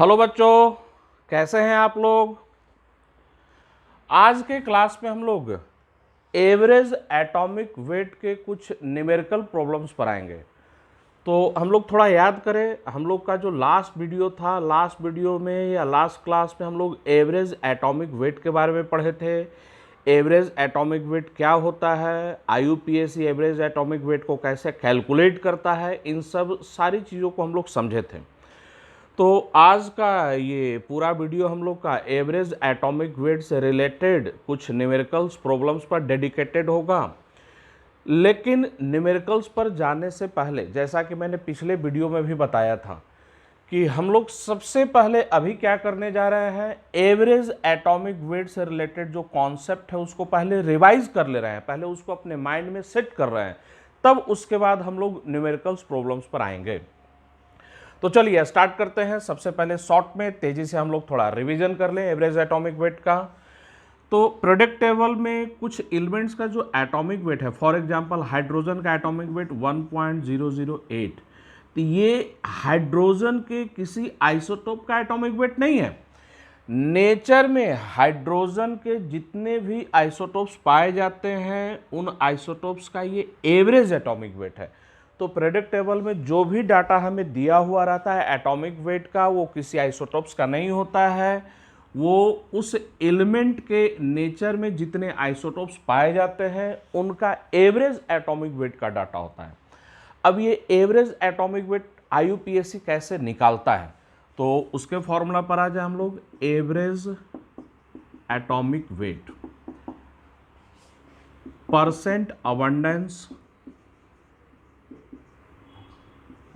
Hello बच्चों, कैसे हैं आप लोग। आज के क्लास में हम लोग एवरेज एटॉमिक वेट के कुछ न्यूमेरिकल प्रॉब्लम्स पर आएंगे। तो हम लोग थोड़ा याद करें, हम लोग का जो लास्ट वीडियो था, लास्ट वीडियो में या लास्ट क्लास में हम लोग एवरेज एटॉमिक वेट के बारे में पढ़े थे। एवरेज एटॉमिक वेट क्या होता है, आईयूपीएसी एवरेज एटॉमिक वेट को कैसे कैलकुलेट करता है, इन सब सारी चीज़ों को हम लोग समझे थे। तो आज का ये पूरा वीडियो हम लोग का एवरेज एटॉमिक वेट से रिलेटेड कुछ न्यूमेरिकल्स प्रॉब्लम्स पर डेडिकेटेड होगा। लेकिन न्यूमेरिकल्स पर जाने से पहले, जैसा कि मैंने पिछले वीडियो में भी बताया था कि हम लोग सबसे पहले अभी क्या करने जा रहे हैं, एवरेज एटॉमिक वेट से रिलेटेड जो कॉन्सेप्ट है उसको पहले रिवाइज कर ले रहे हैं, पहले उसको अपने माइंड में सेट कर रहे हैं, तब उसके बाद हम लोग न्यूमेरिकल्स प्रॉब्लम्स पर आएंगे। तो चलिए स्टार्ट करते हैं। सबसे पहले शॉर्ट में तेजी से हम लोग थोड़ा रिवीजन कर लें एवरेज एटॉमिक वेट का। तो प्रोडक्ट टेबल में कुछ एलिमेंट्स का जो एटॉमिक वेट है, फॉर एग्जांपल हाइड्रोजन का एटॉमिक वेट 1.008, तो ये हाइड्रोजन के किसी आइसोटोप का एटॉमिक वेट नहीं है। नेचर में हाइड्रोजन के जितने भी आइसोटोप्स पाए जाते हैं उन आइसोटोप्स का ये एवरेज एटॉमिक वेट है। तो प्रोडक्ट टेबल में जो भी डाटा हमें दिया हुआ रहता है एटॉमिक वेट का, वो किसी आइसोटोप्स का नहीं होता है, वो उस एलिमेंट के नेचर में जितने आइसोटोप्स पाए जाते हैं उनका एवरेज एटॉमिक वेट का डाटा होता है। अब ये एवरेज एटॉमिक वेट आईयूपीएसी कैसे निकालता है, तो उसके फॉर्मूला पर आ जाए हम लोग। Average atomic weight percent abundance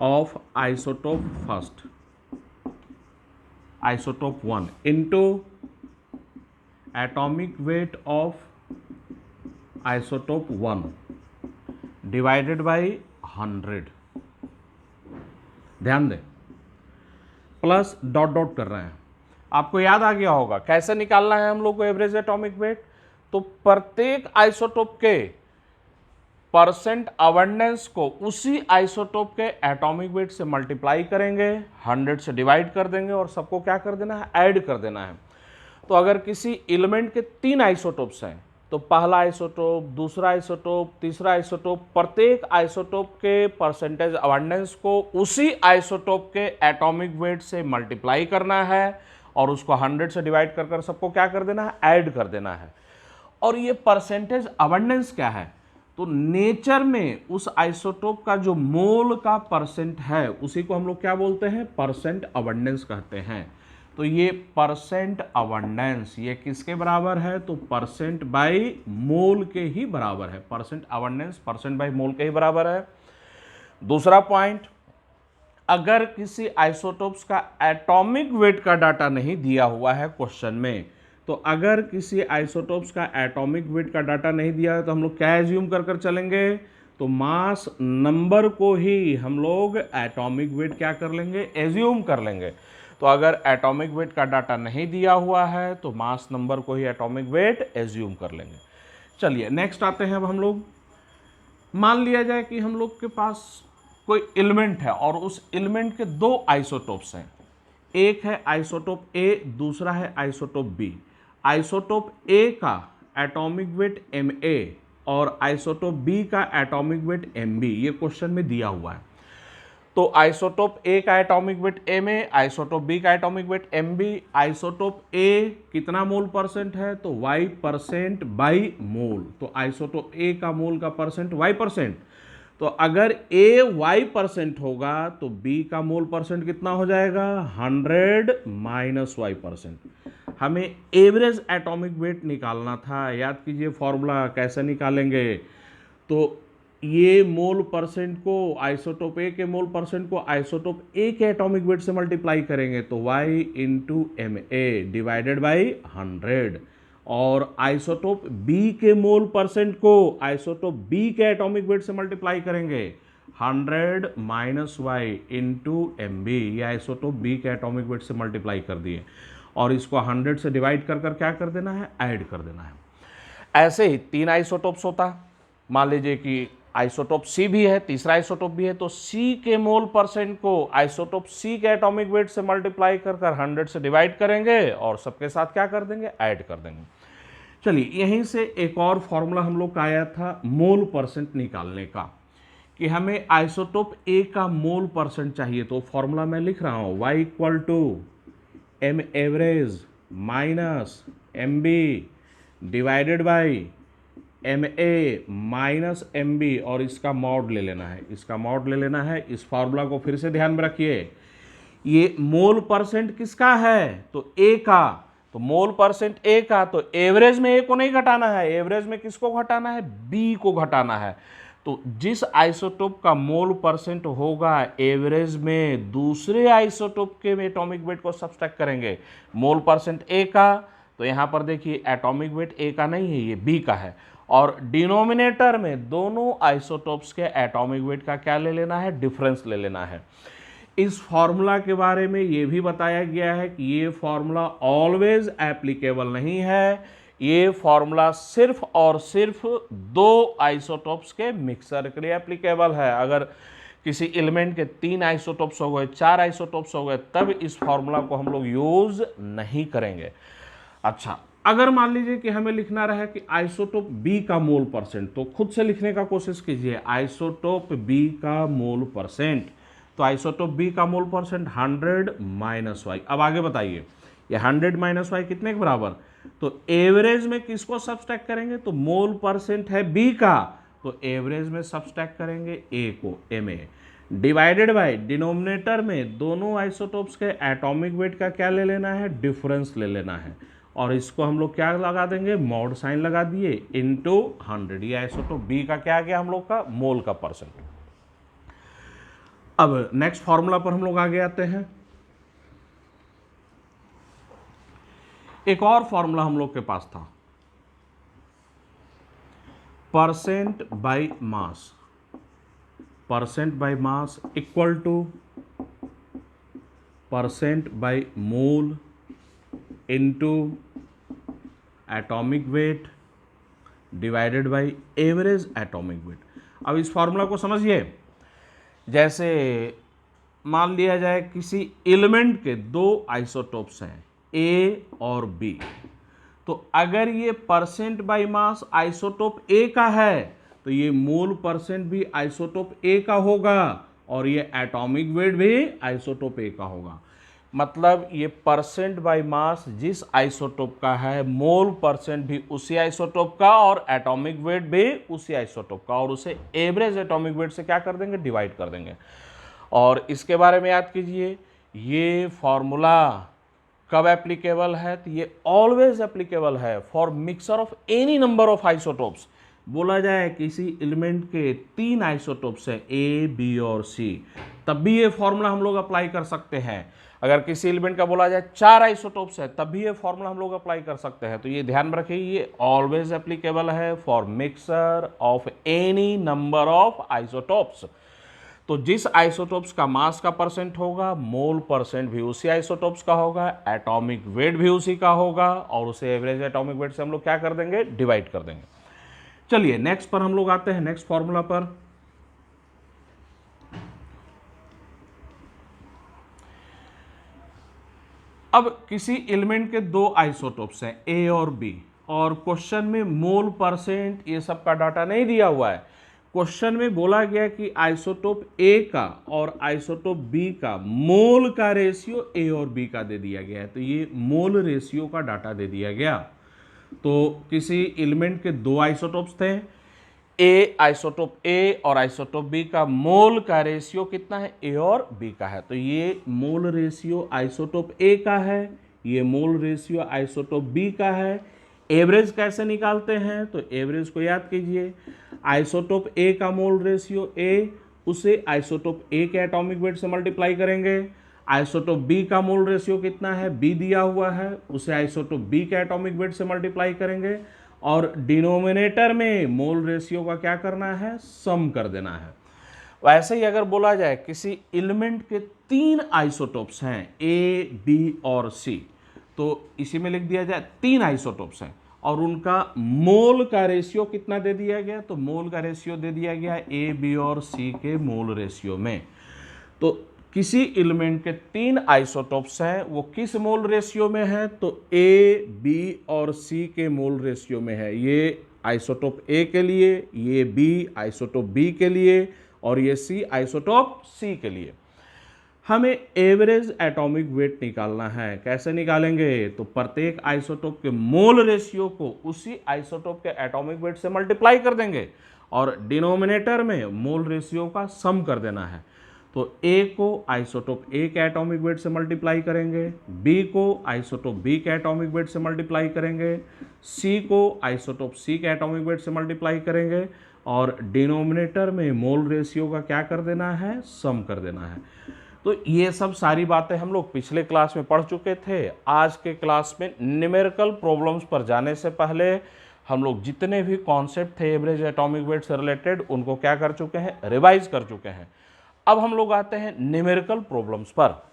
of isotope first, isotope 1 into atomic weight of isotope 1 divided by 100। ध्यान दें, प्लस डॉट डॉट कर रहे हैं। आपको याद आ गया होगा कैसे निकालना है हम लोग को एवरेज एटॉमिक वेट। तो प्रत्येक आइसोटोप के परसेंट अबंडेंस को उसी आइसोटोप के एटॉमिक वेट से मल्टीप्लाई करेंगे, 100 से डिवाइड कर देंगे और सबको क्या कर देना है, ऐड कर देना है। तो अगर किसी एलिमेंट के 3 आइसोटोप्स हैं तो पहला आइसोटोप, दूसरा आइसोटोप, तीसरा आइसोटोप, प्रत्येक आइसोटोप के परसेंटेज अबंडेंस को उसी आइसोटोप के एटॉमिक वेट से मल्टीप्लाई करना है और उसको 100 से डिवाइड कर सबको क्या कर देना है, ऐड कर देना है। और ये परसेंटेज अबंडेंस क्या है, तो नेचर में उस आइसोटोप का जो मोल का परसेंट है उसी को हम लोग क्या बोलते हैं, परसेंट अबंडेंस कहते हैं। तो ये परसेंट अबंडेंस ये किसके बराबर है, तो परसेंट बाई मोल के ही बराबर है। परसेंट अबंडेंस परसेंट बाई मोल के ही बराबर है। दूसरा पॉइंट, अगर किसी आइसोटोप्स का एटॉमिक वेट का डाटा नहीं दिया हुआ है क्वेश्चन में, तो अगर किसी आइसोटोप्स का एटॉमिक वेट का डाटा नहीं दिया है तो हम लोग क्या एज्यूम कर चलेंगे, तो मास नंबर को ही हम लोग एटॉमिक वेट क्या कर लेंगे, एज्यूम कर लेंगे। तो अगर एटॉमिक वेट का डाटा नहीं दिया हुआ है तो मास नंबर को ही एटॉमिक वेट एज्यूम कर लेंगे। चलिए नेक्स्ट आते हैं। अब हम लोग मान लिया जाए कि हम लोग के पास कोई एलिमेंट है और उस एलिमेंट के 2 आइसोटोप्स हैं। एक है आइसोटोप ए, दूसरा है आइसोटोप बी। आइसोटोप ए का एटॉमिक वेट Ma और आइसोटोप बी का एटॉमिक वेट Mb, ये क्वेश्चन में दिया हुआ है। तो आइसोटोप ए का atomic weight Ma, isotope B का atomic weight Mb। Isotope A कितना मोल परसेंट है, तो Y% बाई मोल। तो आइसोटोप ए का मोल का परसेंट Y%। तो अगर A Y% होगा तो B का मोल परसेंट कितना हो जाएगा, 100 माइनस Y%। हमें एवरेज एटॉमिक वेट निकालना था। याद कीजिए फॉर्मूला कैसे निकालेंगे, तो ये मोल परसेंट को आइसोटोप ए के मोल परसेंट को आइसोटोप ए के एटॉमिक वेट से मल्टीप्लाई करेंगे तो Y into Ma divided by 100, और आइसोटोप बी के मोल परसेंट को आइसोटोप बी के एटॉमिक वेट से मल्टीप्लाई करेंगे 100 माइनस वाई इंटू Mb, ये आइसोटोप बी के एटॉमिक वेट से मल्टीप्लाई कर दिए और इसको 100 से डिवाइड कर क्या कर देना है, ऐड कर देना है। ऐसे ही 3 आइसोटोप्स होता, मान लीजिए कि आइसोटोप सी भी है, तीसरा आइसोटोप भी है, तो सी के मोल परसेंट को आइसोटोप सी के एटॉमिक वेट से मल्टीप्लाई कर 100 से डिवाइड करेंगे और सबके साथ क्या कर देंगे, ऐड कर देंगे। चलिए यहीं से एक और फॉर्मूला हम लोग का आया था मोल परसेंट निकालने का, कि हमें आइसोटोप ए का मोल परसेंट चाहिए। तो फॉर्मूला मैं लिख रहा हूं, y equal to M average minus M B divided by M A minus M B, और इसका मॉड ले लेना है, इसका मॉड ले लेना है। इस फॉर्मूला को फिर से ध्यान में रखिए, ये मोल परसेंट किसका है, तो ए का, तो मोल परसेंट ए का, तो एवरेज में ए को नहीं घटाना है, एवरेज में किसको घटाना है, बी को घटाना है। तो जिस आइसोटोप का मोल परसेंट होगा एवरेज में, दूसरे आइसोटोप के एटॉमिक वेट को सब्सट्रैक्ट करेंगे। मोल परसेंट ए का, तो यहां पर देखिए एटॉमिक वेट ए का नहीं है, ये बी का है, और डिनोमिनेटर में दोनों आइसोटोप्स के एटॉमिक वेट का क्या ले लेना है, डिफरेंस ले लेना है। इस फॉर्मूला के बारे में ये भी बताया गया है कि ये फॉर्मूला ऑलवेज एप्लीकेबल नहीं है, ये फॉर्मूला सिर्फ और सिर्फ दो आइसोटोप्स के मिक्सर के लिए एप्लीकेबल है। अगर किसी एलिमेंट के 3 आइसोटोप्स हो गए, 4 आइसोटोप्स हो गए, तब इस फॉर्मूला को हम लोग यूज नहीं करेंगे। अच्छा, अगर मान लीजिए कि हमें लिखना रहे कि आइसोटोप बी का मोल परसेंट, तो खुद से लिखने का कोशिश कीजिए, आइसोटोप बी का मोल परसेंट। तो आइसोटोप बी का मोल परसेंट 100 माइनस वाई। अब आगे बताइए, ये 100 माइनस वाई कितने के बराबर, तो एवरेज में किसको सब्सट्रैक्ट करेंगे, तो मोल परसेंट है बी का, तो एवरेज में सब्सट्रैक्ट करेंगे ए को, M A, divided by denominator में दोनों आइसोटोप्स के एटॉमिक वेट का क्या ले लेना है, डिफरेंस ले लेना है, और इसको हम लोग क्या लगा देंगे, मॉड साइन लगा दिए, इनटू 100। ये आइसोटोप बी का क्या आ गया हम लोग का, मोल का परसेंट। अब नेक्स्ट फॉर्मूला पर हम लोग आगे आते हैं। एक और फॉर्मूला हम लोग के पास था, percent by mass, percent by mass equal two percent by mole into atomic weight divided by average atomic weight. अब इस फॉर्मूला को समझिए, जैसे मान लिया जाए किसी एलिमेंट के 2 आइसोटोप्स हैं ए और बी, तो अगर ये percent by mass isotope A का है, तो ये मोल परसेंट भी आइसोटोप ए का होगा, और ये एटॉमिक वेट भी आइसोटोप ए का होगा। मतलब ये परसेंट बाय मास जिस आइसोटोप का है, मोल परसेंट भी उसी आइसोटोप का, और एटॉमिक वेट भी उसी आइसोटोप का, और उसे एवरेज एटॉमिक वेट से क्या कर देंगे, डिवाइड कर देंगे। और इसके बारे में याद कीजिए, ये फॉर्मूला कब एप्लीकेबल है, तो ये ऑलवेज एप्लीकेबल है for mixer of any number of isotopes. बोला जाए किसी एलिमेंट के 3 आइसोटोप्स है ए, बी और सी, तब भी ये फॉर्मूला हम लोग अप्लाई कर सकते हैं। अगर किसी एलिमेंट का बोला जाए 4 आइसोटोप्स है, तब भी ये फॉर्मूला हम लोग अप्लाई कर सकते हैं। तो ये ध्यान में रखिए, ये ऑलवेज एप्लीकेबल है for mixer of any number of isotopes. तो जिस आइसोटोप्स का मास का परसेंट होगा, मोल परसेंट भी उसी आइसोटोप्स का होगा, एटॉमिक वेट भी उसी का होगा, और उसे एवरेज एटॉमिक वेट से हम लोग क्या कर देंगे, डिवाइड कर देंगे। चलिए नेक्स्ट पर हम लोग आते हैं, नेक्स्ट फॉर्मूला पर। अब किसी एलिमेंट के 2 आइसोटोप्स हैं ए और बी, और क्वेश्चन में मोल परसेंट ये सब का डाटा नहीं दिया हुआ है। क्वेश्चन में बोला गया कि आइसोटोप ए का और आइसोटोप बी का मोल का रेशियो ए और बी का दे दिया गया है, तो ये मोल रेशियो का डाटा दे दिया गया। तो किसी एलिमेंट के 2 आइसोटोप्स थे, ए आइसोटोप ए और आइसोटोप बी का मोल का रेशियो कितना है, ए और बी का है, तो ये मोल रेशियो आइसोटोप ए का है, ये मोल रेशियो आइसोटोप बी का है। एवरेज कैसे निकालते हैं, तो एवरेज को याद कीजिए, आइसोटोप ए का मोल रेशियो ए, उसे आइसोटोप ए के एटॉमिक वेट से मल्टीप्लाई करेंगे। आइसोटोप बी का मोल रेशियो कितना है, बी दिया हुआ है, उसे आइसोटोप बी के एटॉमिक वेट से मल्टीप्लाई करेंगे, और डिनोमिनेटर में मोल रेशियो का क्या करना है, सम कर देना है। वैसे ही अगर बोला जाए किसी एलिमेंट के 3 आइसोटोप्स हैं ए, बी और सी, तो इसी में लिख दिया जाए 3 आइसोटोप्स हैं, और उनका मोल का रेशियो कितना दे दिया गया, तो मोल का रेशियो दे दिया गया ए, बी और सी के मोल रेशियो में। तो किसी एलिमेंट के 3 आइसोटोप्स हैं, वो किस मोल रेशियो में है, तो ए, बी और सी के मोल रेशियो में है। ये आइसोटोप ए के लिए, ये बी आइसोटोप बी के लिए और ये सी आइसोटोप सी के लिए। हमें एवरेज एटॉमिक वेट निकालना है। कैसे निकालेंगे, तो प्रत्येक आइसोटोप के मोल रेशियो को उसी आइसोटोप के एटॉमिक वेट से मल्टीप्लाई कर देंगे और डिनोमिनेटर में मोल रेशियो का सम कर देना है। तो ए को आइसोटोप ए के एटॉमिक वेट से मल्टीप्लाई करेंगे, बी को आइसोटोप बी के एटॉमिक वेट से मल्टीप्लाई करेंगे, सी को आइसोटोप सी के एटॉमिक वेट से मल्टीप्लाई करेंगे और डिनोमिनेटर में मोल रेशियो का क्या कर देना है, सम कर देना है। तो ये सब सारी बातें हम लोग पिछले क्लास में पढ़ चुके थे। आज के क्लास में न्यूमेरिकल प्रॉब्लम्स पर जाने से पहले हम लोग जितने भी कॉन्सेप्ट थे एवरेज एटॉमिक वेट से रिलेटेड उनको क्या कर चुके हैं, रिवाइज कर चुके हैं। अब हम लोग आते हैं न्यूमेरिकल प्रॉब्लम्स पर।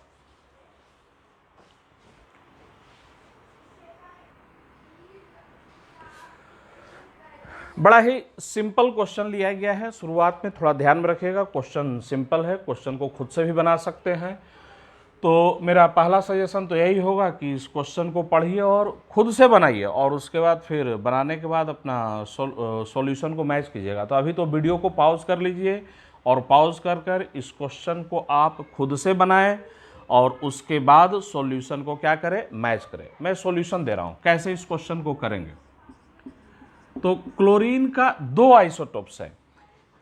बड़ा ही सिंपल क्वेश्चन लिया गया है। शुरुआत में थोड़ा ध्यान में रखिएगा, क्वेश्चन सिंपल है, क्वेश्चन को खुद से भी बना सकते हैं। तो मेरा पहला सजेशन तो यही होगा कि इस क्वेश्चन को पढ़िए और खुद से बनाइए और उसके बाद फिर बनाने के बाद अपना सॉल्यूशन को मैच कीजिएगा। तो अभी तो वीडियो को पॉज कर लीजिए और पॉज कर इस क्वेश्चन को आप खुद से बनाएं और उसके बाद सॉल्यूशन को क्या करें, मैच करें। मैं सॉल्यूशन दे रहा हूं कैसे इस क्वेश्चन को करेंगे। तो क्लोरीन का 2 आइसोटोप्स है,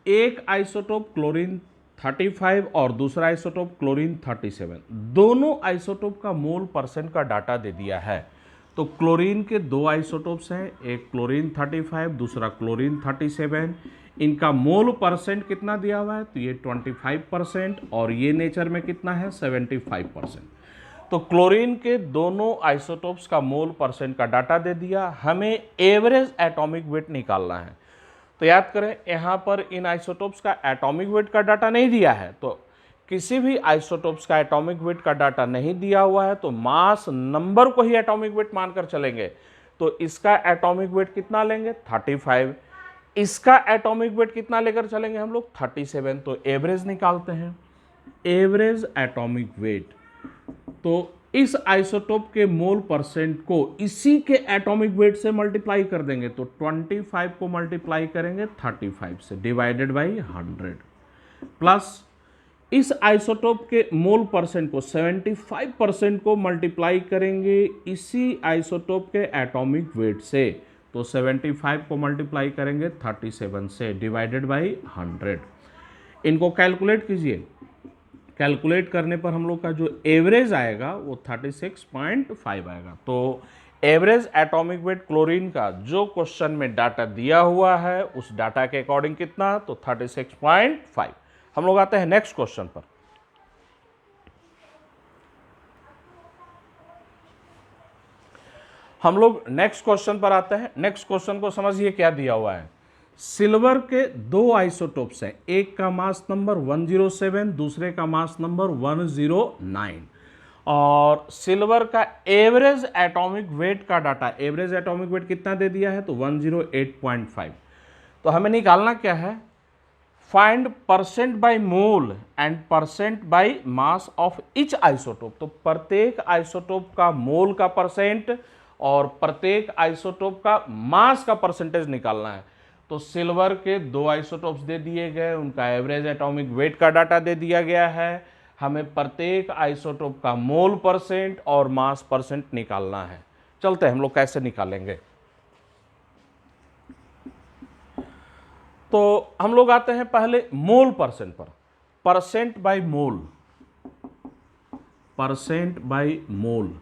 एक आइसोटोप क्लोरीन 35 और दूसरा आइसोटोप क्लोरीन 37। दोनों आइसोटोप का मोल परसेंट का डाटा दे दिया है। तो क्लोरीन के 2 आइसोटोप्स हैं, एक क्लोरीन 35 दूसरा क्लोरीन 37। इनका मोल परसेंट कितना दिया हुआ है, तो ये 25% और ये नेचर में कितना है, 75%। तो क्लोरीन के दोनों आइसोटोप्स का मोल परसेंट का डाटा दे दिया। हमें एवरेज एटॉमिक वेट निकालना है। तो याद करें, यहाँ पर इन आइसोटोप्स का एटॉमिक वेट का डाटा नहीं दिया है। तो किसी भी आइसोटोप्स का एटॉमिक वेट का डाटा नहीं दिया हुआ है तो मास नंबर को ही एटॉमिक वेट मानकर चलेंगे। तो इसका एटॉमिक वेट कितना लेंगे, 35। इसका एटॉमिक वेट कितना लेकर चलेंगे हम लोग, 37। तो एवरेज निकालते हैं, एवरेज एटॉमिक वेट। तो इस आइसोटोप के मोल परसेंट को इसी के एटॉमिक वेट से मल्टीप्लाई कर देंगे। तो 25 को मल्टीप्लाई करेंगे 35 से डिवाइडेड बाई 100 प्लस इस आइसोटोप के मोल परसेंट को 75% को मल्टीप्लाई करेंगे इसी आइसोटोप के एटॉमिक वेट से। तो 75 को मल्टीप्लाई करेंगे 37 से डिवाइडेड बाई 100। इनको कैलकुलेट कीजिए। कैलकुलेट करने पर हम लोग का जो एवरेज आएगा वो 36.5 आएगा। तो एवरेज एटॉमिक वेट क्लोरीन का जो क्वेश्चन में डाटा दिया हुआ है उस डाटा के अकॉर्डिंग कितना, तो 36.5। हम लोग आते हैं नेक्स्ट क्वेश्चन पर। हम लोग नेक्स्ट क्वेश्चन पर आते हैं। नेक्स्ट क्वेश्चन को समझिए क्या दिया हुआ है। सिल्वर के 2 आइसोटोप्स हैं, एक का मास नंबर 107 दूसरे का मास नंबर 109 और सिल्वर का एवरेज एटॉमिक वेट का डाटा, एवरेज एटॉमिक वेट कितना दे दिया है, तो 108.5। तो हमें निकालना क्या है, find percent by mole and percent by mass of each isotope. तो प्रत्येक आइसोटोप का मोल का परसेंट और प्रत्येक आइसोटोप का मास का परसेंटेज निकालना है। तो सिल्वर के 2 आइसोटोप्स दे दिए गए, उनका एवरेज एटॉमिक वेट का डाटा दे दिया गया है। हमें प्रत्येक आइसोटोप का मोल परसेंट और मास परसेंट निकालना है। चलते हैं हम लोग कैसे निकालेंगे। तो हम लोग आते हैं पहले मोल परसेंट पर। Percent by mole, percent by mole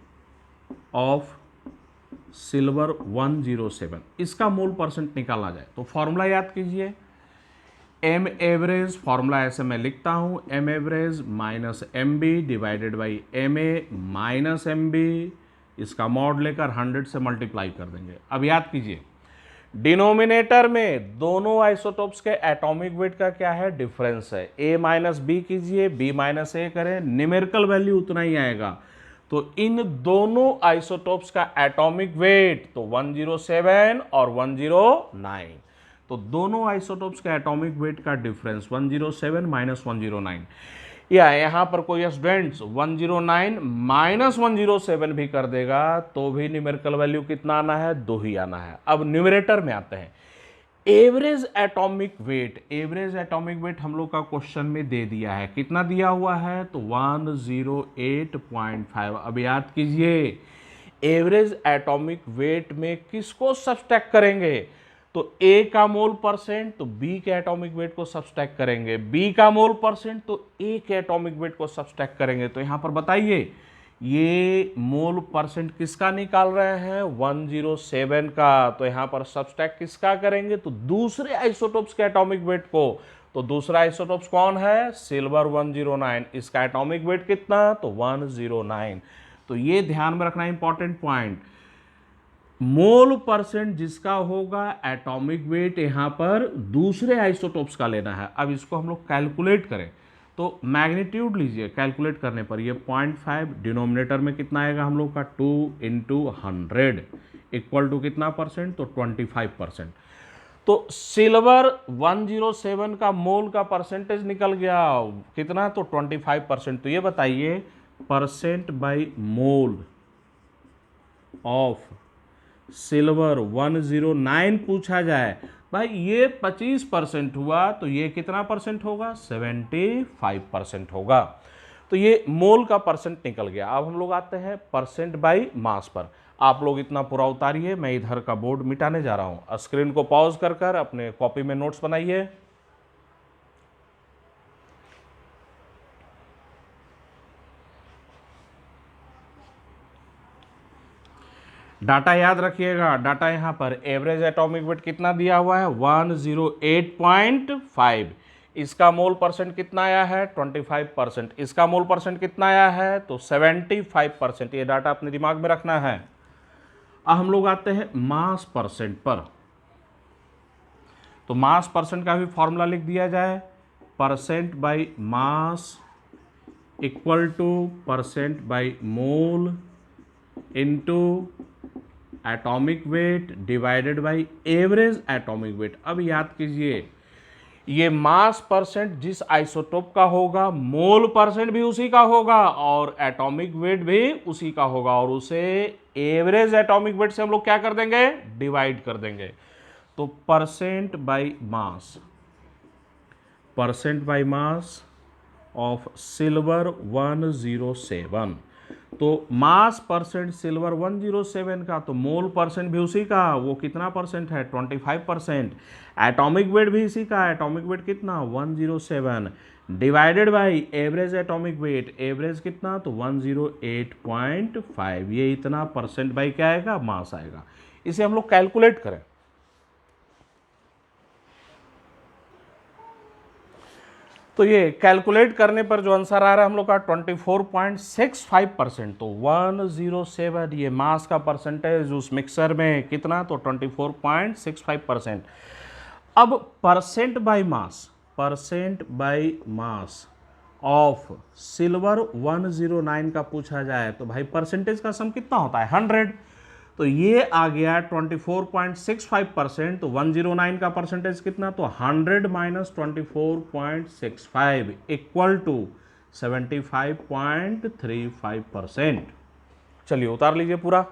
of silver 107, इसका मोल परसेंट निकालना जाए तो फॉर्मूला याद कीजिए। एम एवरेज, फॉर्मूला ऐसे मैं लिखता हूं, M average minus M B divided by M A minus M B. इसका मॉड लेकर 100 से मल्टीप्लाई कर देंगे। अब याद कीजिए, डिनोमिनेटर में दोनों आइसोटोप्स के एटॉमिक वेट का क्या है, डिफरेंस है। ए माइनस बी कीजिए, बी माइनस ए करें, न्यूमेरिकल वैल्यू उतना ही आएगा। तो इन दोनों आइसोटोप्स का एटॉमिक वेट तो 107 और 109, तो दोनों आइसोटोप्स के एटॉमिक वेट का डिफरेंस 107 माइनस 109, या यहां पर कोई स्टूडेंट्स 109 माइनस 107 भी कर देगा तो भी न्यूमेरिकल वैल्यू कितना आना है, 2 ही आना है। अब न्यूमरेटर में आते हैं, average atomic weight, average atomic weight हम लोग का क्वेश्चन में दे दिया है, कितना दिया हुआ है तो 108.5। अब याद कीजिए एवरेज एटॉमिक वेट में किसको सब्सट्रैक्ट करेंगे, तो A का मोल परसेंट तो B के एटॉमिक वेट को सब्सट्रैक्ट करेंगे, B का मोल परसेंट तो A के एटॉमिक वेट को सब्सट्रैक्ट करेंगे। तो यहां पर बताइए ये मोल परसेंट किसका निकाल रहे हैं, 107 का, तो यहां पर सब्सट्रैक्ट किसका करेंगे, तो दूसरे आइसोटोप्स के एटॉमिक वेट को। तो दूसरा आइसोटोप्स कौन है, सिल्वर 109, इसका एटॉमिक वेट कितना, तो 109। तो ये ध्यान में रखना इंपॉर्टेंट पॉइंट, मोल परसेंट जिसका होगा एटॉमिक वेट यहां पर दूसरे आइसोटोप्स का लेना है। अब इसको हम लोग कैलकुलेट करें तो मैग्नीट्यूड लीजिए, कैलकुलेट करने पर ये 0.5, डिनोमिनेटर में कितना आएगा हम लोग का 2 इंटू 100 इक्वल टू कितना परसेंट, तो 25%। तो सिल्वर 107 का मोल का परसेंटेज निकल गया कितना, तो 25%। तो ये बताइए percent by mole of silver 109 पूछा जाए, भाई ये 25% हुआ तो ये कितना परसेंट होगा, 75% होगा। तो ये मोल का परसेंट निकल गया। अब हम लोग आते हैं परसेंट बाय मास पर। आप लोग इतना पूरा उतारिए, मैं इधर का बोर्ड मिटाने जा रहा हूं। स्क्रीन को पॉज कर कर अपने कॉपी में नोट्स बनाइए। डाटा याद रखिएगा, डाटा यहां पर एवरेज एटॉमिक वेट कितना दिया हुआ है, 108.5। इसका मोल परसेंट कितना आया है, 25%। इसका मोल परसेंट कितना आया है, तो 75%। ये डाटा अपने दिमाग में रखना है। अब हम लोग आते हैं मास परसेंट पर। तो मास परसेंट का भी फॉर्मूला लिख दिया जाए, percent by mass equal two percent by mole into atomic weight divided by average atomic weight. अब याद कीजिए ये मास परसेंट जिस आइसोटोप का होगा, मोल परसेंट भी उसी का होगा और एटॉमिक वेट भी उसी का होगा, और उसे एवरेज एटॉमिक वेट से हम लोग क्या कर देंगे, डिवाइड कर देंगे। तो percent by mass, percent by mass of silver 107। तो मास परसेंट सिल्वर 107 का, तो मोल परसेंट भी उसी का, वो कितना परसेंट है, 25%। एटॉमिक वेट भी इसी का, एटॉमिक वेट कितना, 107 divided by average atomic weight, average कितना, तो 108.5। ये इतना परसेंट बाय क्या आएगा, मास आएगा। इसे हम लोग कैलकुलेट करें तो ये कैलकुलेट करने पर जो आंसर आ रहा है हम लोग का 24.65%। तो 107 ये मास का परसेंटेज उस मिक्सर में कितना, तो 24.65%। अब percent by mass, percent by mass of silver 109 का पूछा जाए तो भाई परसेंटेज का सम कितना होता है, 100। तो ये आ गया 24.65%। तो 109 का परसेंटेज कितना, तो 100 माइनस 24.65 इक्वल टू 75.35%। चलिए उतार लीजिए पूरा।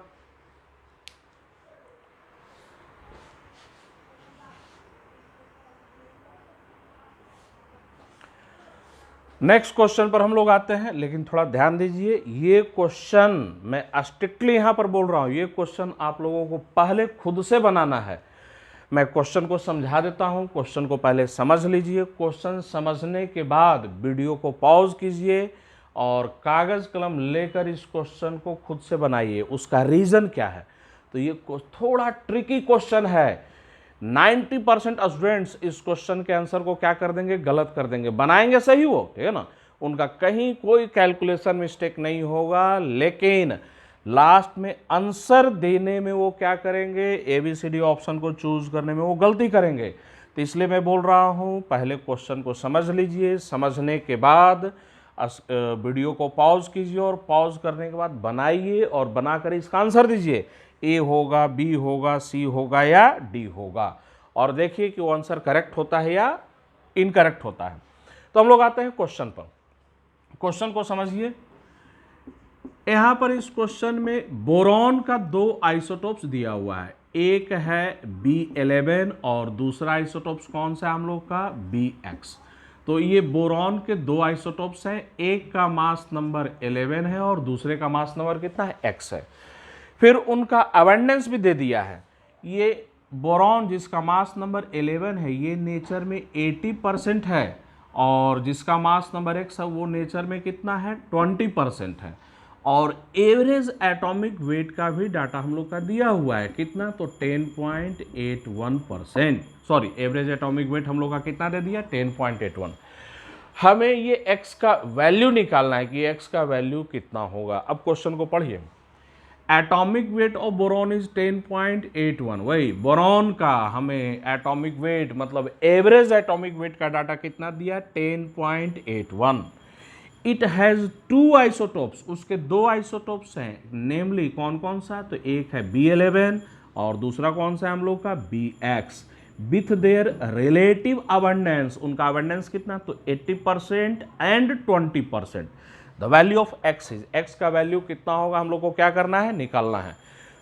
नेक्स्ट क्वेश्चन पर हम लोग आते हैं, लेकिन थोड़ा ध्यान दीजिए ये क्वेश्चन मैं स्ट्रिक्टली यहां पर बोल रहा हूं, ये क्वेश्चन आप लोगों को पहले खुद से बनाना है। मैं क्वेश्चन को समझा देता हूं, क्वेश्चन को पहले समझ लीजिए। क्वेश्चन समझने के बाद वीडियो को पॉज कीजिए और कागज कलम लेकर इस क्वेश्चन को खुद से बनाइए। उसका रीजन क्या है, तो ये थोड़ा ट्रिकी क्वेश्चन है। 90% स्टूडेंट्स इस क्वेश्चन के आंसर को क्या कर देंगे, गलत कर देंगे। बनाएंगे सही वो, ठीक है ना, उनका कहीं कोई कैलकुलेशन मिस्टेक नहीं होगा, लेकिन लास्ट में आंसर देने में वो क्या करेंगे, ABCD ऑप्शन को चूज करने में वो गलती करेंगे। तो इसलिए मैं बोल रहा हूं पहले क्वेश्चन को समझ लीजिए, समझने के बाद वीडियो को पॉज कीजिए और पॉज करने के बाद बनाइए और बनाकर इसका आंसर दीजिए। ए होगा, बी होगा, सी होगा या डी होगा, और देखिए कि वो आंसर करेक्ट होता है या इनकरेक्ट होता है। तो हम लोग आते हैं क्वेश्चन पर। क्वेश्चन को समझिए। यहां पर इस क्वेश्चन में बोरॉन का दो आइसोटोप्स दिया हुआ है, एक है B11 और दूसरा आइसोटोप्स कौन सा हम लोग का BX। तो ये बोरॉन के दो आइसोटोप्स हैं, एक का मास नंबर 11 है और दूसरे का मास नंबर कितना है, X है। फिर उनका अबंडेंस भी दे दिया है। ये बोरॉन जिसका मास नंबर 11 है ये नेचर में 80% है, और जिसका मास नंबर X है वो नेचर में कितना है, 20% है। और एवरेज एटॉमिक वेट का भी डाटा हम लोग का दिया हुआ है, कितना, तो 10.81%। सॉरी, एवरेज एटॉमिक वेट हम लोग का कितना दे दिया, 10.81। हमें ये x का वैल्यू निकालना है कि x का वैल्यू कितना होगा। अब क्वेश्चन को पढ़िए। Atomic weight of boron is 10.81। वही बोरॉन का हमें एटॉमिक वेट मतलब एवरेज एटॉमिक वेट का डाटा कितना दिया, 10.81। इट हैज़ टू आइसोटोप्स, उसके दो आइसोटोप्स हैं, नेमली कौन कौन सा, तो एक है B11 और दूसरा कौन सा है हम लोग का BX। With their relative abundance, उनका अबंडेंस कितना, तो 80% and 20%। The value of x is, x का वैल्यू कितना होगा हम लोग को क्या करना है, निकालना है।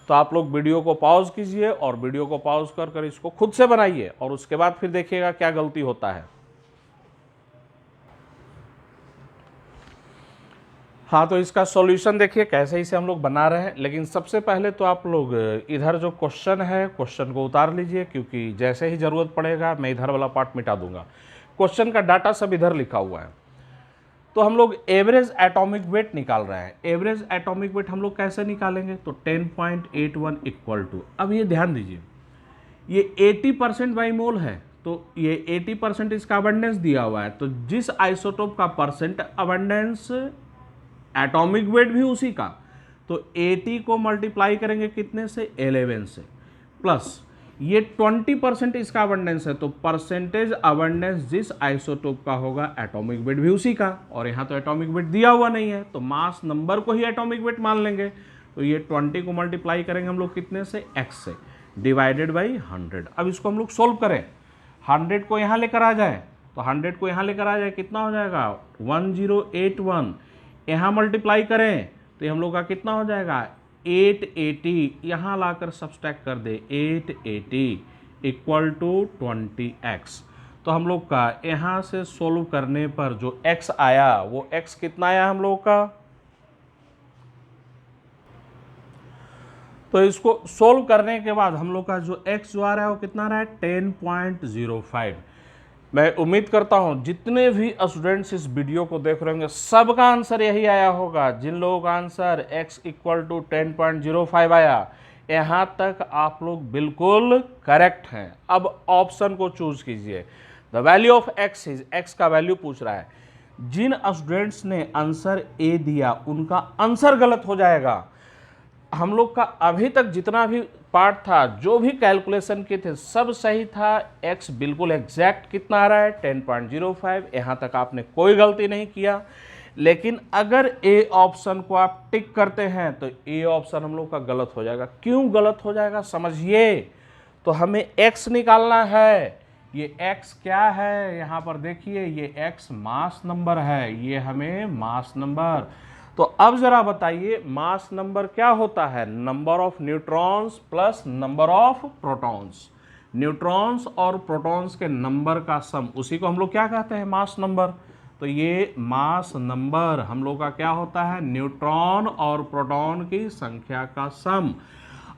तो आप लोग वीडियो को पॉज कीजिए और वीडियो को पॉज कर कर इसको खुद से बनाइए और उसके बाद फिर देखिएगा क्या गलती होता है। हाँ, तो इसका सॉल्यूशन देखिए कैसे इसे हम लोग बना रहे हैं। लेकिन सबसे पहले तो आप लोग इधर जो क्वेश्चन है, क्वेश्चन को उतार लीजिए, क्योंकि जैसे ही ज़रूरत पड़ेगा मैं इधर वाला पार्ट मिटा दूंगा। क्वेश्चन का डाटा सब इधर लिखा हुआ है। तो हम लोग एवरेज एटॉमिक वेट निकाल रहे हैं। एवरेज एटॉमिक वेट हम लोग कैसे निकालेंगे, तो 10.81 इक्वल टू, अब ये ध्यान दीजिए, ये 80% बाई मोल है, तो ये 80% इसका अबंडेंस दिया हुआ है। तो जिस आइसोटोप का परसेंट अबंडेंस, एटॉमिक वेट भी उसी का, तो 80 को मल्टीप्लाई करेंगे कितने से, 11 से, प्लस ये 20% इसका अबंडेंस है, तो परसेंटेज अबंडेंस जिस आइसोटोप का होगा एटॉमिक वेट भी उसी का, और यहाँ तो एटॉमिक वेट दिया हुआ नहीं है तो मास नंबर को ही एटॉमिक वेट मान लेंगे। तो ये 20 को मल्टीप्लाई करेंगे हम लोग कितने से, x से, डिवाइडेड बाई 100। अब इसको हम लोग सोल्व करें, 100 को यहाँ लेकर आ जाए, तो 100 को यहाँ लेकर आ जाए कितना हो जाएगा, 1081। यहाँ मल्टीप्लाई करें तो ये हम लोग का कितना हो जाएगा, 880। यहाँ लाकर सब्सट्रैक्ट कर दे, 880 इक्वल टू 20x। तो हम लोग का यहाँ से सोल्व करने पर जो x आया वो x कितना आया हम लोग का, तो इसको सोल्व करने के बाद हम लोग का जो x जो आ रहा है वो कितना रहा है, 10.05। मैं उम्मीद करता हूं जितने भी स्टूडेंट्स इस वीडियो को देख रहे होंगे सबका आंसर यही आया होगा। जिन लोगों का आंसर x इक्वल टू 10.05 आया, यहाँ तक आप लोग बिल्कुल करेक्ट हैं। अब ऑप्शन को चूज कीजिए। The value of x is, x का वैल्यू पूछ रहा है। जिन स्टूडेंट्स ने आंसर ए दिया उनका आंसर गलत हो जाएगा। हम लोग का अभी तक जितना भी पार्ट था, जो भी कैलकुलेशन किए थे सब सही था। x बिल्कुल एग्जैक्ट कितना आ रहा है, 10.05। यहाँ तक आपने कोई गलती नहीं किया। लेकिन अगर ए ऑप्शन को आप टिक करते हैं तो ए ऑप्शन हम लोग का गलत हो जाएगा। क्यों गलत हो जाएगा समझिए। तो हमें x निकालना है। ये x क्या है, यहाँ पर देखिए, ये x मास नंबर है, ये हमें मास नंबर। तो अब जरा बताइए मास नंबर क्या होता है, number of neutrons plus number of protons. Neutrons और प्रोटॉन्स के नंबर का सम, उसी को हम लोग क्या कहते हैं, मास नंबर। तो ये मास नंबर हम लोग का क्या होता है, न्यूट्रॉन और प्रोटॉन की संख्या का सम।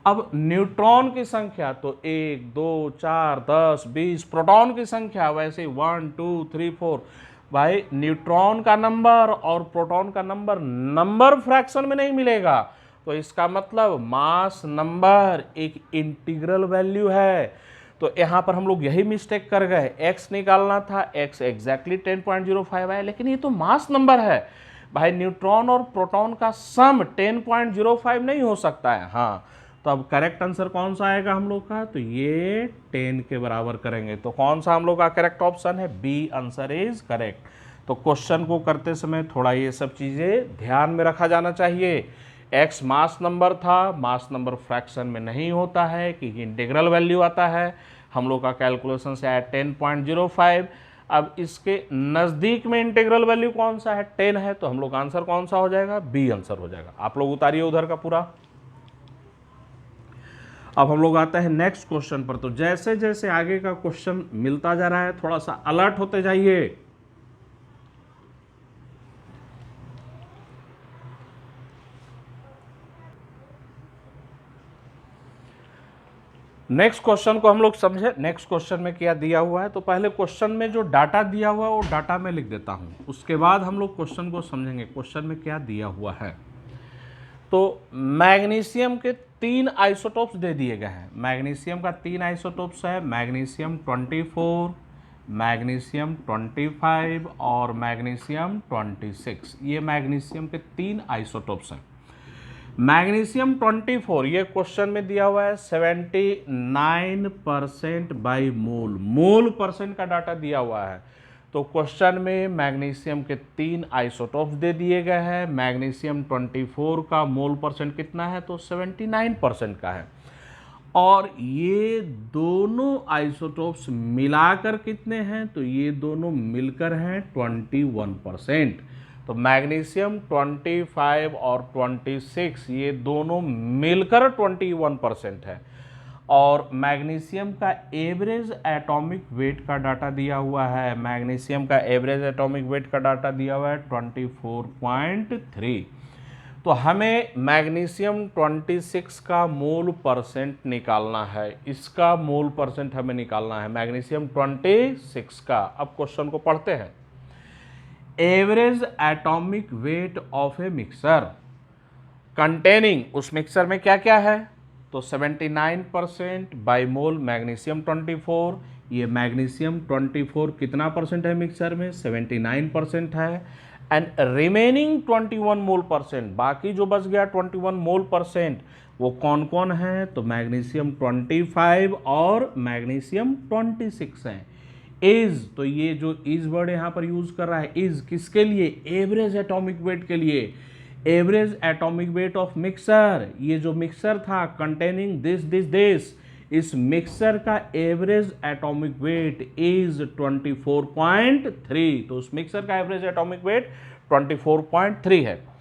अब न्यूट्रॉन की संख्या तो 1 2 4 10 20, प्रोटॉन की संख्या वैसे 1 2 3 4। भाई न्यूट्रॉन का नंबर और प्रोटॉन का नंबर नंबर फ्रैक्शन में नहीं मिलेगा। तो इसका मतलब मास नंबर एक इंटीग्रल वैल्यू है। तो यहाँ पर हम लोग यही मिस्टेक कर गए, x निकालना था, x एग्जैक्टली 10.05 है, लेकिन ये तो मास नंबर है। भाई न्यूट्रॉन और प्रोटॉन का सम 10.05 नहीं हो सकता है। हाँ, तो अब करेक्ट आंसर कौन सा आएगा हम लोग का, तो ये 10 के बराबर करेंगे। तो कौन सा हम लोग का करेक्ट ऑप्शन है, बी आंसर इज करेक्ट। तो क्वेश्चन को करते समय थोड़ा ये सब चीज़ें ध्यान में रखा जाना चाहिए। एक्स मास नंबर था, मास नंबर फ्रैक्शन में नहीं होता है कि इंटीग्रल वैल्यू आता है। हम लोग का कैलकुलेशन से आया 10.05। अब इसके नज़दीक में इंटीग्रल वैल्यू कौन सा है, 10 है, तो हम लोग का आंसर कौन सा हो जाएगा, बी आंसर हो जाएगा। आप लोग उतारिए उधर का पूरा। अब हम लोग आते हैं नेक्स्ट क्वेश्चन पर। तो जैसे जैसे आगे का क्वेश्चन मिलता जा रहा है थोड़ा सा अलर्ट होते जाइए। नेक्स्ट क्वेश्चन को हम लोग समझे। नेक्स्ट क्वेश्चन में क्या दिया हुआ है, तो पहले क्वेश्चन में जो डाटा दिया हुआ है वो डाटा में लिख देता हूं, उसके बाद हम लोग क्वेश्चन को समझेंगे क्वेश्चन में क्या दिया हुआ है। तो मैग्नीशियम के 3 आइसोटोप्स दे दिए गए हैं। मैग्नीशियम का 3 आइसोटोप्स है, मैग्नीशियम 24, मैग्नीशियम 25 और मैग्नीशियम 26। ये मैग्नीशियम के 3 आइसोटोप्स हैं। मैग्नीशियम 24 ये क्वेश्चन में दिया हुआ है 79% बाई मोल, मोल परसेंट का डाटा दिया हुआ है। तो क्वेश्चन में मैग्नीशियम के 3 आइसोटोप्स दे दिए गए हैं। मैग्नीशियम 24 का मोल परसेंट कितना है, तो 79% का है। और ये दोनों आइसोटोप्स मिलाकर कितने हैं, तो ये दोनों मिलकर हैं 21%। तो मैग्नीशियम 25 और 26 ये दोनों मिलकर 21% है। और मैग्नीशियम का एवरेज एटॉमिक वेट का डाटा दिया हुआ है। मैग्नीशियम का एवरेज एटॉमिक वेट का डाटा दिया हुआ है 24.3। तो हमें मैग्नीशियम 26 का मोल परसेंट निकालना है। इसका मोल परसेंट हमें निकालना है मैग्नीशियम 26 का। अब क्वेश्चन को पढ़ते हैं। Average atomic weight of A mixer containing, उस मिक्सर में क्या क्या है, तो 79% बाई मोल मैग्नीशियम 24। ये मैग्नीशियम 24 कितना परसेंट है मिक्सर में, 79% है। एंड रिमेनिंग 21 मोल परसेंट, बाकी जो बच गया 21 मोल परसेंट, वो कौन कौन है, तो मैग्नीशियम 25 और मैग्नीशियम 26 हैं। इज, तो ये जो इज वर्ड यहाँ पर यूज कर रहा है, इज किसके लिए, एवरेज एटॉमिक वेट के लिए। Average atomic weight of mixer, ये जो मिक्सर था कंटेनिंग दिस, इस मिक्सर का एवरेज एटॉमिक वेट इज 24.3। तो उस मिक्सर का एवरेज एटॉमिक वेट 24.3 है।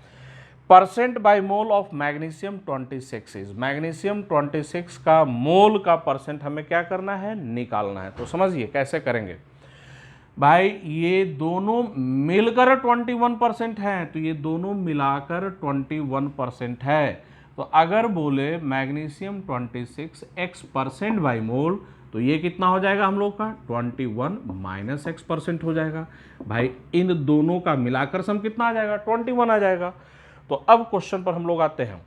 Percent by mole of magnesium 26 is, magnesium 26 का मोल का परसेंट हमें क्या करना है, निकालना है। तो समझिए कैसे करेंगे भाई। ये दोनों मिलकर 21% है, तो ये दोनों मिलाकर 21% है। तो अगर बोले मैग्नीशियम 26 x परसेंट बाई मोल, तो ये कितना हो जाएगा हम लोग का 21 माइनस x% हो जाएगा। भाई इन दोनों का मिलाकर सम कितना आ जाएगा, 21 आ जाएगा। तो अब क्वेश्चन पर हम लोग आते हैं।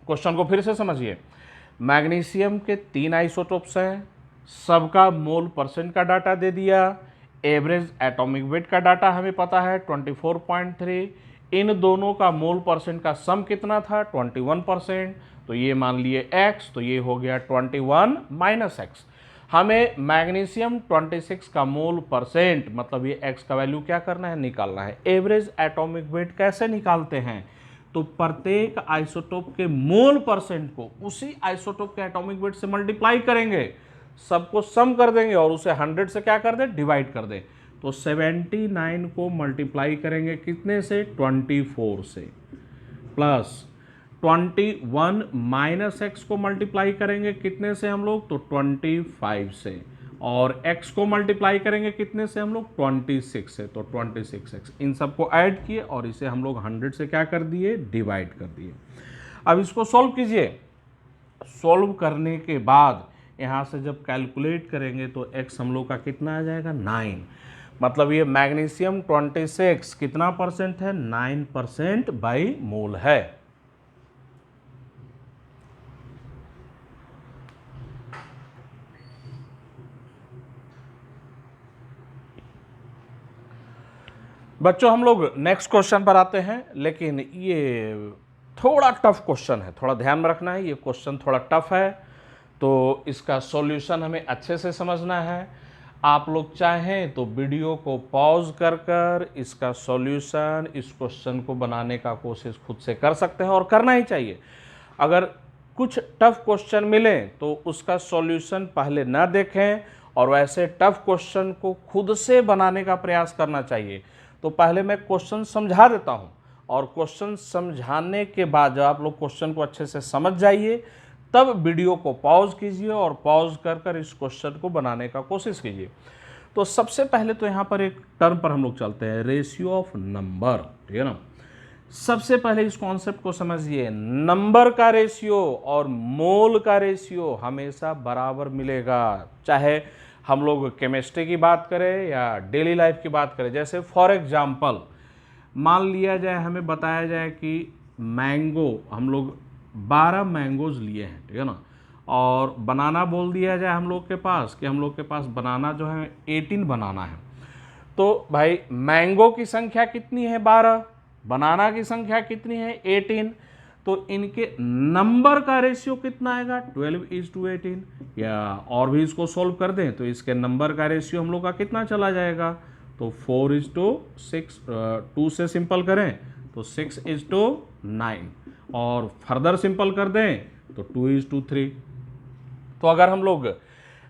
क्वेश्चन को फिर से समझिए। मैग्नीशियम के 3 आइसोटोप्स हैं, सबका मोल परसेंट का डाटा दे दिया। एवरेज एटॉमिक वेट का डाटा हमें पता है 24.3। इन दोनों का मोल परसेंट का सम कितना था, 21%। तो ये मान लिए x, तो ये हो गया 21 माइनस x। हमें मैग्नीशियम 26 का मोल परसेंट, मतलब ये x का वैल्यू क्या करना है, निकालना है। एवरेज एटॉमिक वेट कैसे निकालते हैं, तो प्रत्येक आइसोटोप के मोल परसेंट को उसी आइसोटोप के एटॉमिक वेट से मल्टीप्लाई करेंगे, सबको सम कर देंगे और उसे 100 से क्या कर दें, डिवाइड कर दें। तो 79 को मल्टीप्लाई करेंगे कितने से, 24 से, प्लस 21 माइनस एक्स को मल्टीप्लाई करेंगे कितने से हम लोग, तो 25 से, और x को मल्टीप्लाई करेंगे कितने से हम लोग, 26 से, तो 26x। इन सबको ऐड किए और इसे हम लोग 100 से क्या कर दिए, डिवाइड कर दिए। अब इसको सॉल्व कीजिए। सॉल्व करने के बाद यहाँ से जब कैलकुलेट करेंगे तो x हम लोग का कितना आ जाएगा, 9। मतलब ये मैग्नीशियम 26 कितना परसेंट है, 9% बाई मोल है। बच्चों हम लोग नेक्स्ट क्वेश्चन पर आते हैं, लेकिन ये थोड़ा टफ क्वेश्चन है, थोड़ा ध्यान में रखना है। ये क्वेश्चन थोड़ा टफ है, तो इसका सॉल्यूशन हमें अच्छे से समझना है। आप लोग चाहें तो वीडियो को पॉज कर कर इसका सॉल्यूशन, इस क्वेश्चन को बनाने का कोशिश खुद से कर सकते हैं और करना ही चाहिए। अगर कुछ टफ क्वेश्चन मिले तो उसका सॉल्यूशन पहले ना देखें और वैसे टफ क्वेश्चन को खुद से बनाने का प्रयास करना चाहिए। तो पहले मैं क्वेश्चन समझा देता हूं और क्वेश्चन समझाने के बाद जब आप लोग क्वेश्चन को अच्छे से समझ जाइए तब वीडियो को पॉज कीजिए और पॉज कर कर इस क्वेश्चन को बनाने का कोशिश कीजिए। तो सबसे पहले तो यहाँ पर एक टर्म पर हम लोग चलते हैं, रेशियो ऑफ नंबर, ठीक है ना। सबसे पहले इस कॉन्सेप्ट को समझिए, नंबर का रेशियो और मोल का रेशियो हमेशा बराबर मिलेगा, चाहे हम लोग केमिस्ट्री की बात करें या डेली लाइफ की बात करें। जैसे फॉर एग्जांपल मान लिया जाए, हमें बताया जाए कि मैंगो, हम लोग 12 मैंगोज लिए हैं, ठीक है ना, और बनाना बोल दिया जाए हम लोग के पास कि हम लोग के पास बनाना जो है 18 बनाना है। तो भाई मैंगो की संख्या कितनी है 12, बनाना की संख्या कितनी है 18, तो इनके नंबर का रेशियो कितना आएगा 12:18। या और भी इसको सॉल्व कर दें तो इसके नंबर का रेशियो हम लोग का कितना चला जाएगा, तो 4:6, 2 से सिंपल करें तो 6:9, और फर्दर सिंपल कर दें तो 2:3। तो अगर हम लोग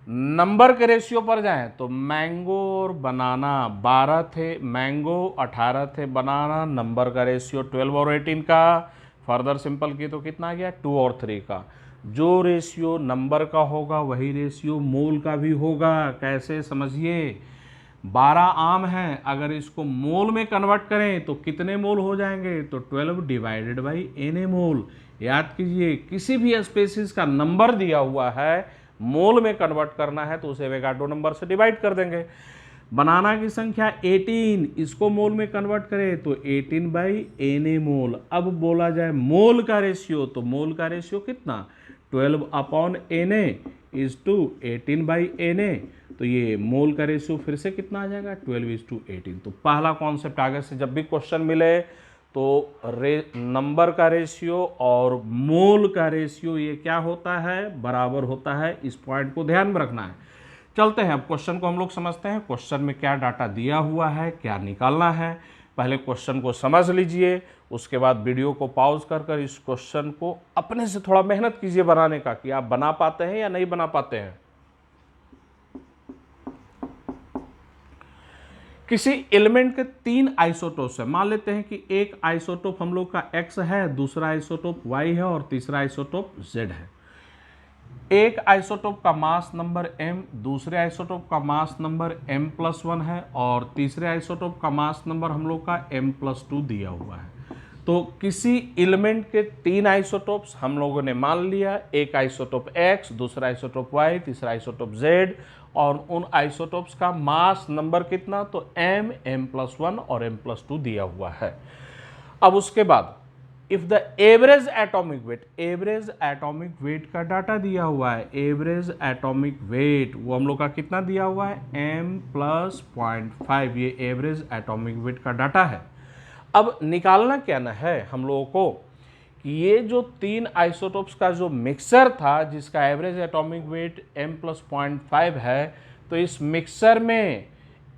नंबर के रेशियो पर जाएं तो मैंगो और बनाना 12 थे, मैंगो 18 थे, बनाना, नंबर का रेशियो 12 और 18 का, फर्दर सिंपल की तो कितना आ गया 2 और 3 का। जो रेशियो नंबर का होगा वही रेशियो मोल का भी होगा। कैसे, समझिए, 12 आम हैं, अगर इसको मोल में कन्वर्ट करें तो कितने मोल हो जाएंगे, तो 12 डिवाइडेड बाई Na मोल। याद कीजिए, किसी भी स्पेसीज का नंबर दिया हुआ है, मोल में कन्वर्ट करना है तो उसे एवोगाड्रो नंबर से डिवाइड कर देंगे। बनाना की संख्या 18, इसको मोल में कन्वर्ट करें तो 18 बाई Na मोल। अब बोला जाए मोल का रेशियो, तो मोल का रेशियो कितना 12/Na is to 18 by Na। तो ये मोल का रेशियो फिर से कितना आ जाएगा 12:18। तो पहला कॉन्सेप्ट, आगे से जब भी क्वेश्चन मिले तो नंबर का रेशियो और मोल का रेशियो ये क्या होता है, बराबर होता है। इस पॉइंट को ध्यान में रखना है। चलते हैं अब क्वेश्चन को हम लोग समझते हैं, क्वेश्चन में क्या डाटा दिया हुआ है, क्या निकालना है। पहले क्वेश्चन को समझ लीजिए, उसके बाद वीडियो को पॉज कर कर इस क्वेश्चन को अपने से थोड़ा मेहनत कीजिए बनाने का, कि आप बना पाते हैं या नहीं बना पाते हैं। किसी एलिमेंट के 3 आइसोटोप्स है, मान लेते हैं कि एक आइसोटोप हम लोग का X है, दूसरा आइसोटोप Y है और तीसरा आइसोटोप Z है। एक आइसोटोप का मास नंबर M, दूसरे आइसोटोप का मास नंबर M+1 है और तीसरे आइसोटोप का मास नंबर हम लोग का M+2 दिया हुआ है। तो किसी एलिमेंट के 3 आइसोटोप्स हम लोगों ने मान लिया, एक आइसोटोप X, दूसरा आइसोटोप Y, तीसरा आइसोटोप Z, और उन आइसोटोप्स का मास नंबर कितना, तो M, M+1 और M+2 दिया हुआ है। अब उसके बाद if the average atomic weight का डाटा दिया हुआ है, एवरेज एटॉमिक वेट वो हम लोग का कितना दिया हुआ है M+0.5, ये एवरेज एटॉमिक वेट का डाटा है। अब निकालना क्या ना है हम लोगों को कि ये जो 3 आइसोटोप्स का जो मिक्सर था जिसका एवरेज एटॉमिक वेट M+0.5 है, तो इस मिक्सर में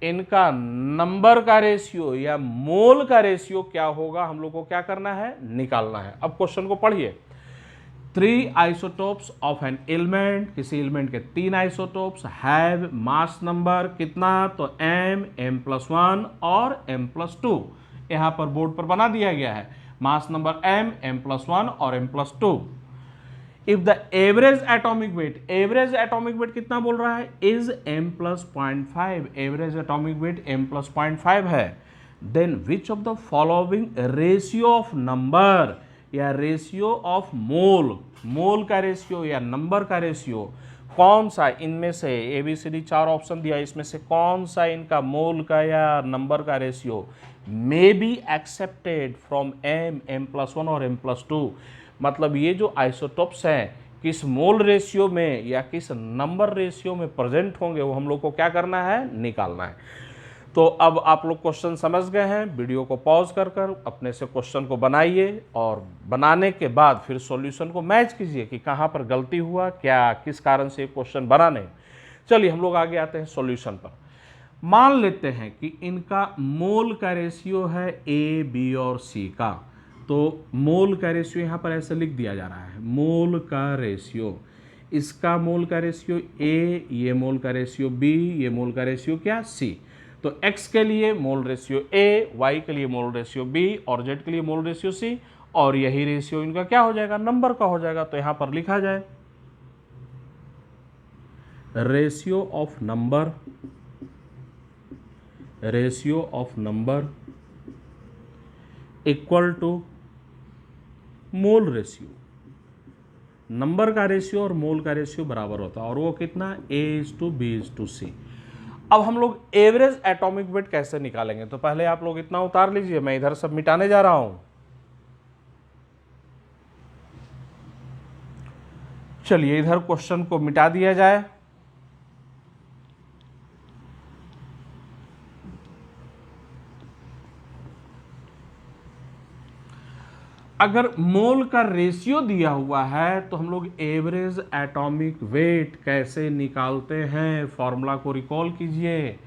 इनका नंबर का रेशियो या मोल का रेशियो क्या होगा, हम लोग को क्या करना है, निकालना है। अब क्वेश्चन को पढ़िए। 3 आइसोटोप्स ऑफ एन एलिमेंट, किसी एलिमेंट के 3 आइसोटोप्स हैव मास नंबर कितना, तो M, M+1 और M+2। यहाँ पर बोर्ड पर बना दिया गया है, मास नंबर M, M+1 और M+2। If the average atomic weight कितना बोल रहा है, is M+0.5, average atomic weight M+0.5 है। Then which of the following ratio of number या रेशियो ऑफ मोल का रेशियो या नंबर का रेशियो, कौन सा इनमें से ABCD 4 ऑप्शन दिया, इसमें से कौन सा इनका मोल का या नंबर का ratio may be accepted from M, M+1 और M+2। मतलब ये जो आइसोटोप्स हैं किस मोल रेशियो में या किस नंबर रेशियो में प्रेजेंट होंगे, वो हम लोग को क्या करना है, निकालना है। तो अब आप लोग क्वेश्चन समझ गए हैं, वीडियो को पॉज कर कर अपने से क्वेश्चन को बनाइए और बनाने के बाद फिर सॉल्यूशन को मैच कीजिए कि कहाँ पर गलती हुआ, क्या किस कारण से क्वेश्चन बना नहीं। चलिए हम लोग आगे आते हैं सॉल्यूशन पर। मान लेते हैं कि इनका मोल का रेशियो है ए बी और सी का, तो मोल का रेशियो यहाँ पर ऐसे लिख दिया जा रहा है, मोल का रेशियो, इसका मोल का रेशियो ए, ये मोल का रेशियो बी, ये मोल का रेशियो क्या सी। तो x के लिए मोल रेशियो ए, y के लिए मोल रेशियो बी और z के लिए मोल रेशियो सी, और यही रेशियो इनका क्या हो जाएगा, नंबर का हो जाएगा। तो यहां पर लिखा जाए ratio of number equal to mole ratio. Number का रेशियो और मोल का रेशियो बराबर होता है, और वो कितना, A/B/C। अब हम लोग एवरेज एटॉमिक वेट कैसे निकालेंगे, तो पहले आप लोग इतना उतार लीजिए, मैं इधर सब मिटाने जा रहा हूं। चलिए इधर क्वेश्चन को मिटा दिया जाए। अगर मोल का रेशियो दिया हुआ है तो हम लोग एवरेज एटॉमिक वेट कैसे निकालते हैं, फॉर्मूला को रिकॉल कीजिए।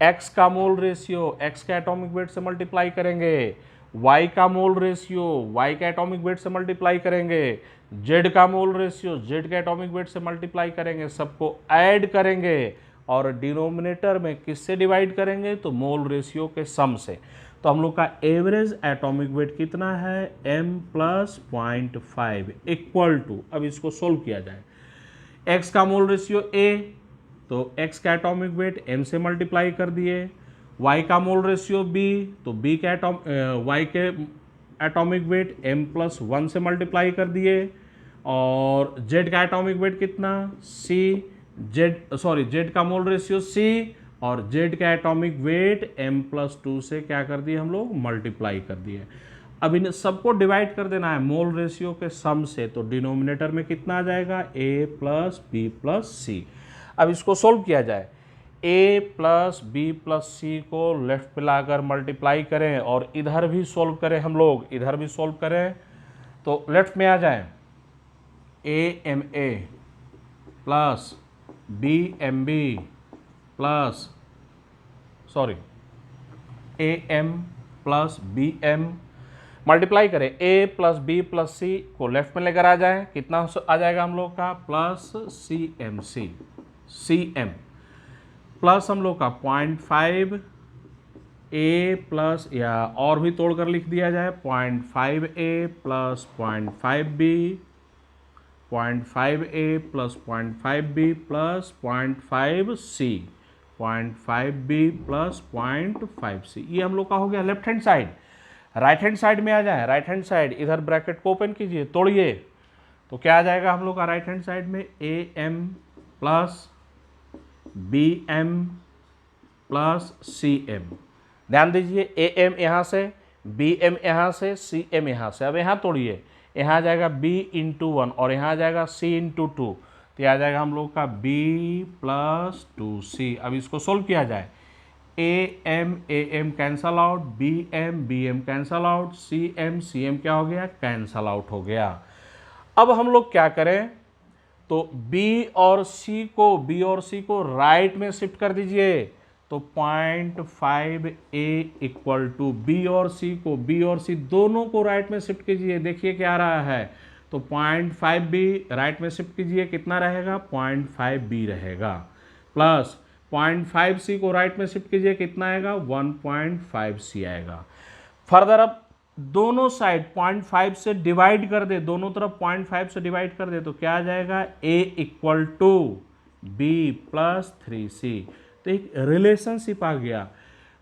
x का मोल रेशियो x के एटॉमिक वेट से मल्टीप्लाई करेंगे, y का मोल रेशियो y के एटॉमिक वेट से मल्टीप्लाई करेंगे, z का मोल रेशियो z के एटॉमिक वेट से मल्टीप्लाई करेंगे, सबको ऐड करेंगे और डिनोमिनेटर में किससे डिवाइड करेंगे, तो मोल रेशियो के सम से। तो हम लोग का एवरेज एटॉमिक वेट कितना है, m + 0.5 इक्वल टू, अब इसको सोल्व किया जाए, x का मोल रेशियो a, तो x का एटॉमिक वेट m से मल्टीप्लाई कर दिए, y का मोल रेशियो b, तो b का y के एटॉमिक वेट m + 1 से मल्टीप्लाई कर दिए, और z का एटॉमिक वेट कितना z का मोल रेशियो c, और z का एटॉमिक वेट m + 2 से क्या कर दिए हम लोग, मल्टीप्लाई कर दिए। अब इन सबको डिवाइड कर देना है मोल रेशियो के सम से, तो डिनोमिनेटर में कितना आ जाएगा, a + b + c। अब इसको सोल्व किया जाए, a + b + c को लेफ्ट पे लाकर मल्टीप्लाई करें और इधर भी सोल्व करें, हम लोग इधर भी सोल्व करें, तो लेफ्ट में आ जाए a + bmb + am + bm multiply करें, a + b + c को लेफ्ट में लेकर आ जाए, कितना आ जाएगा हम लोग का, +cm प्लस हम लोग का 0.5 a प्लस, या और भी तोड़कर लिख दिया जाए, 0.5a + 0.5b, 0.5a + 0.5b + 0.5c, 0.5b + 0.5c। ये हम लोग का हो गया left hand side. Right hand side में आ जाए, राइट हैंड साइड इधर ब्रैकेट को ओपन कीजिए, तोड़िए, तो क्या आ जाएगा हम लोग का राइट हैंड साइड में, am + bm + cm। ध्यान दीजिए, am यहाँ से, bm यहाँ से, cm यहाँ से। अब यहाँ तोड़िए, यहाँ आ जाएगा b × 1 और यहाँ आ जाएगा c × 2, तो यह आ जाएगा हम लोग का b + 2c। अब इसको सोल्व किया जाए, am cancel out, bm cancel out, cm क्या हो गया, कैंसल आउट हो गया। अब हम लोग क्या करें, तो b और c को राइट में शिफ्ट कर दीजिए, तो 0.5a इक्वल टू b और c दोनों को राइट में शिफ्ट कीजिए, देखिए क्या आ रहा है, तो 0.5b राइट में शिफ्ट कीजिए, कितना रहेगा, 0.5b रहेगा, प्लस 0.5c को राइट में शिफ्ट कीजिए, कितना आएगा, 1.5c आएगा। फर्दर अब दोनों साइड 0.5 से डिवाइड कर दे, दोनों तरफ 0.5 से डिवाइड कर दे, तो क्या आ जाएगा, a equal to b + 3c। तो एक रिलेशनशिप आ गया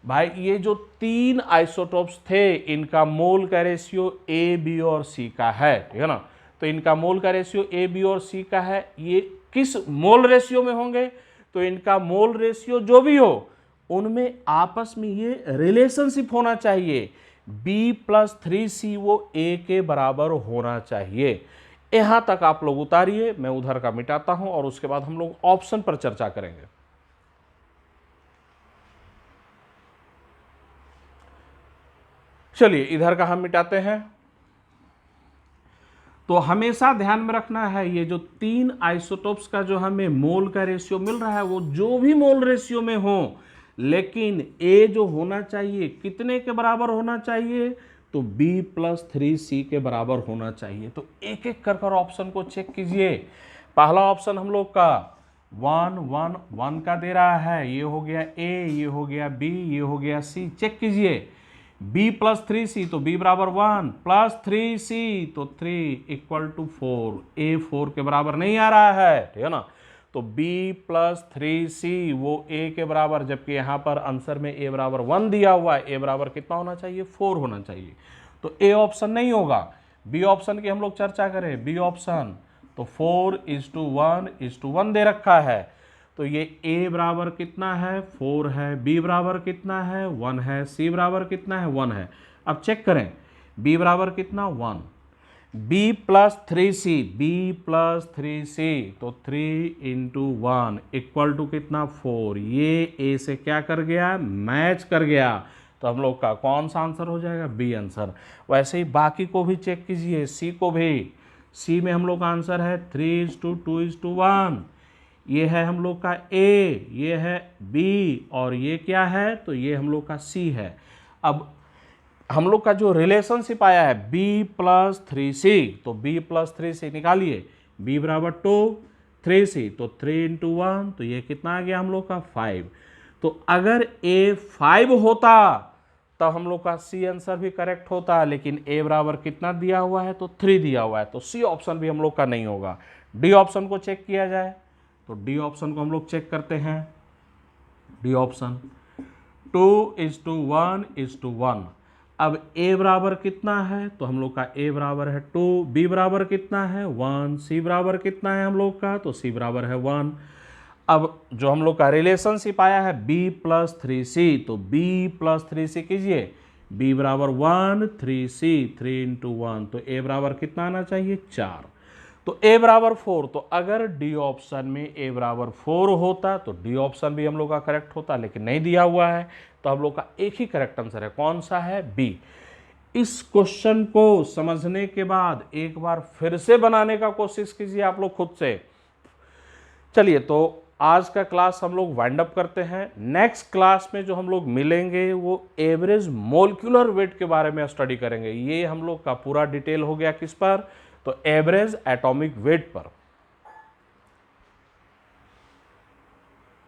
भाई। ये जो तीन आइसोटोप्स थे, इनका मोल का रेशियो a, b और c का है, ठीक है ना। तो इनका मोल का रेशियो a, b और c का है। ये किस मोल रेशियो में होंगे, तो इनका मोल रेशियो जो भी हो, उनमें आपस में ये रिलेशनशिप होना चाहिए, b + 3c वो a के बराबर होना चाहिए। यहां तक आप लोग उतारिए, मैं उधर का मिटाता हूं और उसके बाद हम लोग ऑप्शन पर चर्चा करेंगे। चलिए इधर का हम मिटाते हैं, तो हमेशा ध्यान में रखना है ये जो 3 आइसोटोप्स का जो हमें मोल का रेशियो मिल रहा है वो जो भी मोल रेशियो में हो, लेकिन ए जो होना चाहिए कितने के बराबर होना चाहिए, तो B+3C के बराबर होना चाहिए। तो एक एक कर कर ऑप्शन को चेक कीजिए। पहला ऑप्शन हम लोग का 1 1 1 का दे रहा है, ये हो गया ए, ये हो गया बी, ये हो गया सी। चेक कीजिए B+3C तो B बराबर 1 प्लस 3C तो 3 इक्वल टू 4। ए 4 के बराबर नहीं आ रहा है, ठीक है ना। तो B+3C वो A के बराबर, जबकि यहाँ पर आंसर में A बराबर 1 दिया हुआ है, A बराबर कितना होना चाहिए, 4 होना चाहिए। तो A ऑप्शन नहीं होगा। B ऑप्शन की हम लोग चर्चा करें, B ऑप्शन तो 4:1:1 दे रखा है। तो ये A बराबर कितना है, 4 है, B बराबर कितना है, 1 है, C बराबर कितना है, 1 है। अब चेक करें B बराबर कितना, 1, B+3C, B+3C तो 3 × 1 इक्वल टू कितना, 4। ये A से क्या कर गया, मैच कर गया। तो हम लोग का कौन सा आंसर हो जाएगा, B आंसर। वैसे ही बाकी को भी चेक कीजिए, C को भी। C में हम लोग का आंसर है 3:2:1। ये है हम लोग का A, ये है B और ये क्या है, तो ये हम लोग का C है। अब हम लोग का जो रिलेशनशिप आया है B+3C, तो B+3C निकालिए। B बराबर 2, 3C तो 3 × 1 तो ये कितना आ गया हम लोग का 5। तो अगर A 5 होता तो हम लोग का C आंसर भी करेक्ट होता, लेकिन A बराबर कितना दिया हुआ है, तो 3 दिया हुआ है। तो C ऑप्शन भी हम लोग का नहीं होगा। D ऑप्शन को चेक किया जाए तो D ऑप्शन को हम लोग चेक करते हैं। D option 2:1:1। अब A बराबर कितना है, तो हम लोग का A बराबर है 2, B बराबर कितना है 1, C बराबर कितना है हम लोग का, तो C बराबर है 1। अब जो हम लोग का रिलेशनशिप आया है B+3C, तो B+3C कीजिए। B बराबर 1, 3C 3 × 1 तो A बराबर कितना आना चाहिए, 4। तो A बराबर 4। तो अगर D ऑप्शन में A बराबर 4 होता तो D ऑप्शन भी हम लोग का करेक्ट होता, लेकिन नहीं दिया हुआ है। तो हम लोग का एक ही करेक्ट आंसर है, कौन सा है, B। इस क्वेश्चन को समझने के बाद एक बार फिर से बनाने का कोशिश कीजिए आप लोग खुद से। चलिए, तो आज का क्लास हम लोग वाइंड अप करते हैं। नेक्स्ट क्लास में जो हम लोग मिलेंगे वो एवरेज मोलिकुलर वेट के बारे में स्टडी करेंगे। ये हम लोग का पूरा डिटेल हो गया किस पर, तो एवरेज एटॉमिक वेट पर।